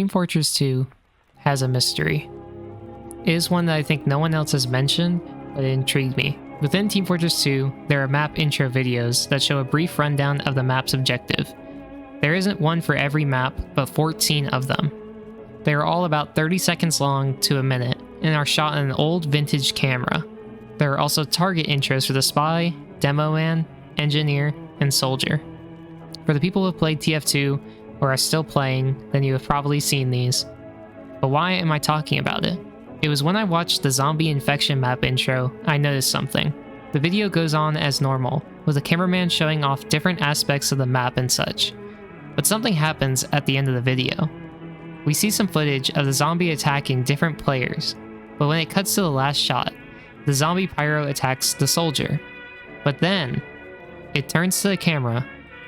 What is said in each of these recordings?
Team Fortress 2 has a mystery. It is one that I think no one else has mentioned, but it intrigued me. Within Team Fortress 2, there are map intro videos that show a brief rundown of the map's objective. There isn't one for every map, but 14 of them. They are all about 30 seconds long to a minute, and are shot on an old vintage camera. There are also target intros for the Spy, Demo Man, Engineer, and Soldier. For the people who have played TF2 or are still playing, then you have probably seen these. But why am I talking about it? It was when I watched the Zombie Infection map intro, I noticed something. The video goes on as normal, with the cameraman showing off different aspects of the map and such. But something happens at the end of the video. We see some footage of the zombie attacking different players, but when it cuts to the last shot, the zombie pyro attacks the soldier. But then, it turns to the camera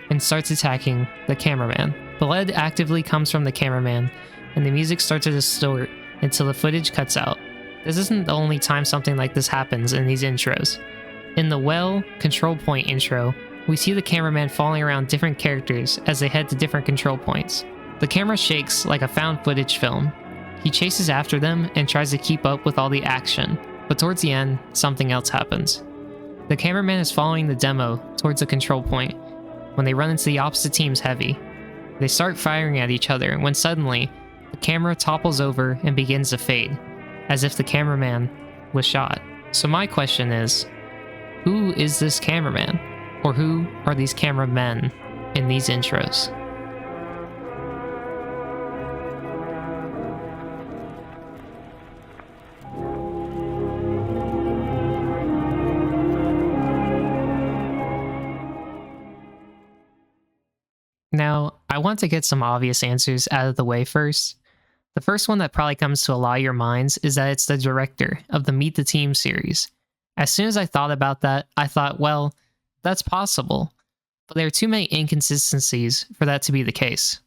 and starts attacking the cameraman. Blood actively comes from the cameraman, and the music starts to distort until the footage cuts out. This isn't the only time something like this happens in these intros. In the Well control point intro, we see the cameraman falling around different characters as they head to different control points. The camera shakes like a found footage film. He chases after them and tries to keep up with all the action, but towards the end, something else happens. The cameraman is following the demo towards the control point when they run into the opposite team's heavy. They start firing at each other when suddenly, the camera topples over and begins to fade, as if the cameraman was shot. So my question is, who is this cameraman? Or who are these cameramen in these intros? Now, I want to get some obvious answers out of the way first. The first one that probably comes to a lot of your minds is that it's the director of the Meet the Team series. As soon as I thought about that, I thought, well, that's possible, but there are too many inconsistencies for that to be the case.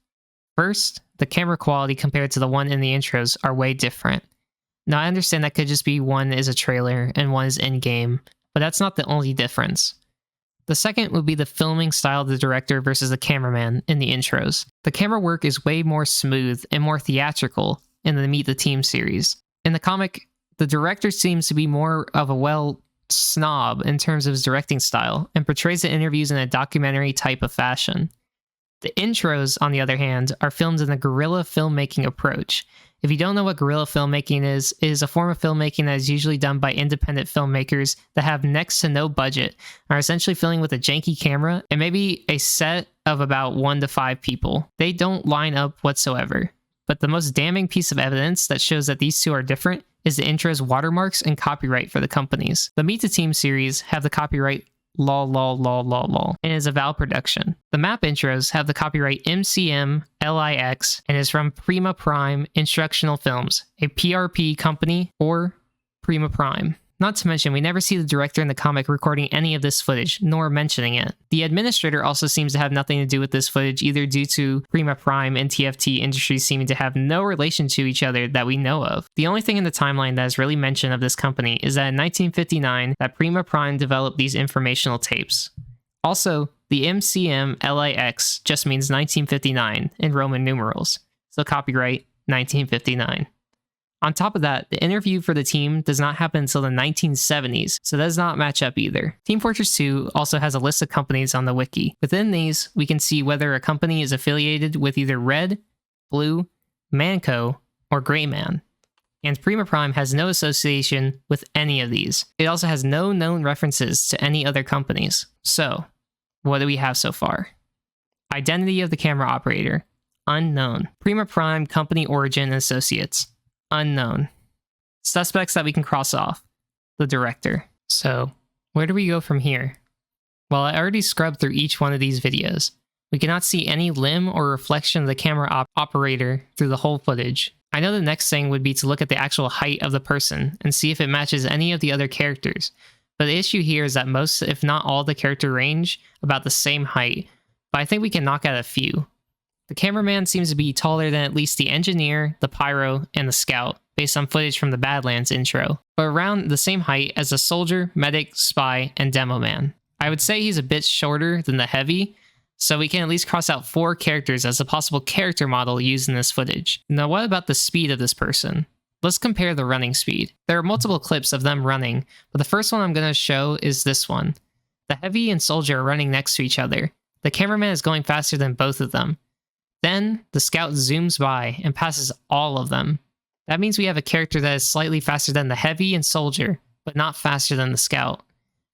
First, the camera quality compared to the one in the intros are way different. Now, I understand that could just be one is a trailer and one is in-game, but that's not the only difference. The second would be the filming style of the director versus the cameraman in the intros. The camera work is way more smooth and more theatrical in the Meet the Team series. In the comic, the director seems to be more of a snob in terms of his directing style and portrays the interviews in a documentary type of fashion. The intros, on the other hand, are filmed in a guerrilla filmmaking approach. If you don't know what guerrilla filmmaking is, it is a form of filmmaking that is usually done by independent filmmakers that have next to no budget, are essentially filming with a janky camera and maybe a set of about 1 to 5 people. They don't line up whatsoever. But the most damning piece of evidence that shows that these two are different is the intro's watermarks and copyright for the companies. The Meet the Team series have the copyright and is a Val production. The map intros have the copyright MCM-LIX and is from Prima Prime Instructional Films, a P.R.P. company or Prima Prime. Not to mention, we never see the director in the comic recording any of this footage, nor mentioning it. The administrator also seems to have nothing to do with this footage, either due to Prima Prime and TFT Industries seeming to have no relation to each other that we know of. The only thing in the timeline that is really mentioned of this company is that in 1959, that Prima Prime developed these informational tapes. Also, the MCM-LIX just means 1959 in Roman numerals, so copyright 1959. On top of that, the interview for the team does not happen until the 1970s, so that does not match up either. Team Fortress 2 also has a list of companies on the wiki. Within these, we can see whether a company is affiliated with either Red, Blue, Manco, or Greyman. And Prima Prime has no association with any of these. It also has no known references to any other companies. So, what do we have so far? Identity of the camera operator, unknown. Prima Prime company origin and associates, unknown. Suspects that we can cross off, the director. So, where do we go from here? Well, I already scrubbed through each one of these videos. We cannot see any limb or reflection of the camera operator through the whole footage. I know the next thing would be to look at the actual height of the person and see if it matches any of the other characters. But the issue here is that most, if not all, the character range about the same height, but I think we can knock out a few. The cameraman seems to be taller than at least the engineer, the pyro, and the scout, based on footage from the Badlands intro, but around the same height as the soldier, medic, spy, and demo man. I would say he's a bit shorter than the heavy, So we can at least cross out 4 characters as a possible character model used in this footage. Now what about the speed of this person? Let's compare the running speed. There are multiple clips of them running, but the first one I'm going to show is this one. The Heavy and Soldier are running next to each other. The cameraman is going faster than both of them. Then, the Scout zooms by and passes all of them. That means we have a character that is slightly faster than the Heavy and Soldier, but not faster than the Scout.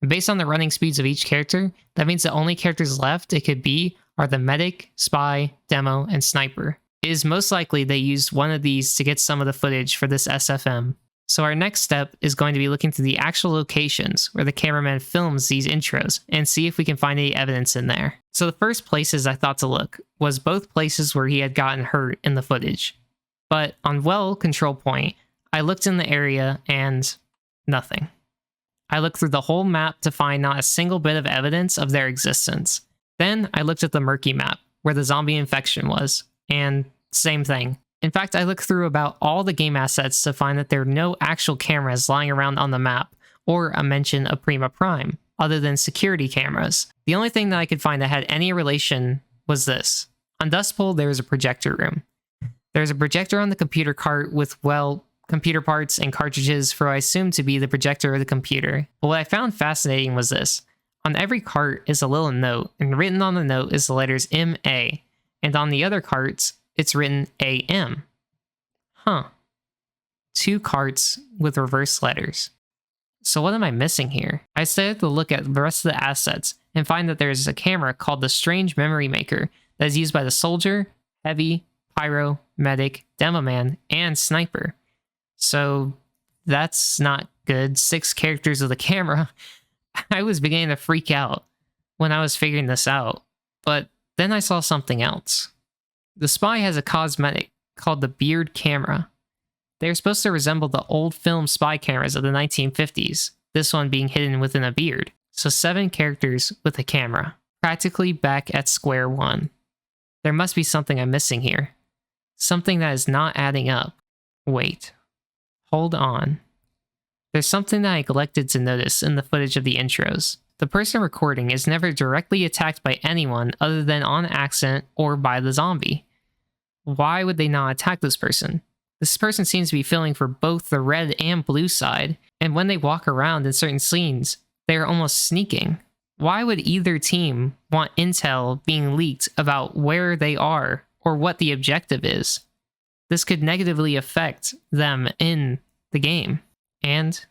And based on the running speeds of each character, that means the only characters left it could be are the Medic, Spy, Demo, and Sniper. It is most likely they used one of these to get some of the footage for this SFM. So our next step is going to be looking through the actual locations where the cameraman films these intros and see if we can find any evidence in there. So the first places I thought to look was both places where he had gotten hurt in the footage. But on Well Control Point, I looked in the area and nothing. I looked through the whole map to find not a single bit of evidence of their existence. Then I looked at the murky map where the zombie infection was, and same thing. In fact, I looked through about all the game assets to find that there are no actual cameras lying around on the map, or a mention of Prima Prime, other than security cameras. The only thing that I could find that had any relation was this. On Dust Bowl, there is a projector room. There's a projector on the computer cart with, well, computer parts and cartridges for what I assume to be the projector of the computer. But what I found fascinating was this. On every cart is a little note, and written on the note is the letters M-A, and on the other carts, it's written AM. Huh. 2 carts with reverse letters. So what am I missing here? I started to look at the rest of the assets and find that there's a camera called the Strange Memory Maker that is used by the Soldier, Heavy, Pyro, Medic, Demoman, and Sniper. So that's not good. 6 characters of the camera. I was beginning to freak out when I was figuring this out. But then I saw something else. The Spy has a cosmetic called the Beard Camera. They are supposed to resemble the old film spy cameras of the 1950s, this one being hidden within a beard. So 7 characters with a camera, practically back at square one. There must be something I'm missing here. Something that is not adding up. Wait. Hold on. There's something that I neglected to notice in the footage of the intros. The person recording is never directly attacked by anyone other than on accident or by the zombie. Why would they not attack this person? This person seems to be feeling for both the red and blue side, and when they walk around in certain scenes, they are almost sneaking. Why would either team want intel being leaked about where they are or what the objective is? This could negatively affect them in the game. And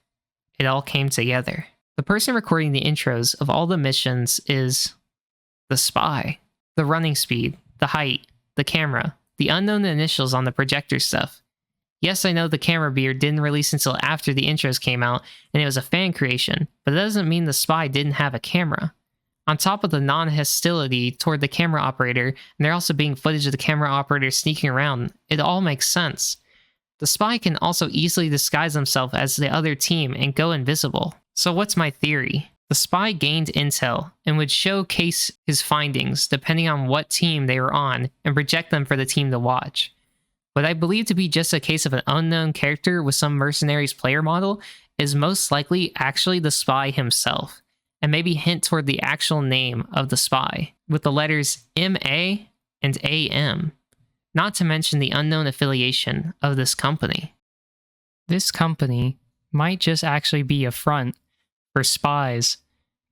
it all came together. The person recording the intros of all the missions is the Spy. The running speed, the height, the camera, the unknown initials on the projector stuff. Yes, I know the camera beard didn't release until after the intros came out, and it was a fan creation, but that doesn't mean the Spy didn't have a camera. On top of the non-hostility toward the camera operator, and there also being footage of the camera operator sneaking around, it all makes sense. The Spy can also easily disguise himself as the other team and go invisible. So what's my theory? The Spy gained intel and would showcase his findings depending on what team they were on and project them for the team to watch. What I believe to be just a case of an unknown character with some mercenaries player model is most likely actually the Spy himself, and maybe hint toward the actual name of the Spy, with the letters MA and AM, not to mention the unknown affiliation of this company. This company might just actually be a front for spies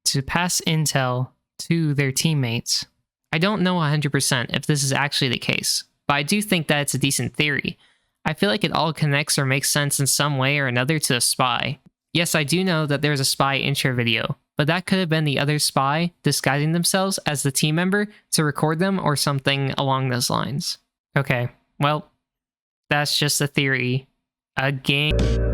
to pass intel to their teammates. I don't know 100% if this is actually the case, but I do think that it's a decent theory. I feel like it all connects or makes sense in some way or another to the Spy. Yes, I do know that there's a Spy intro video, but that could have been the other Spy disguising themselves as the team member to record them or something along those lines. Okay, well, that's just a theory. Again.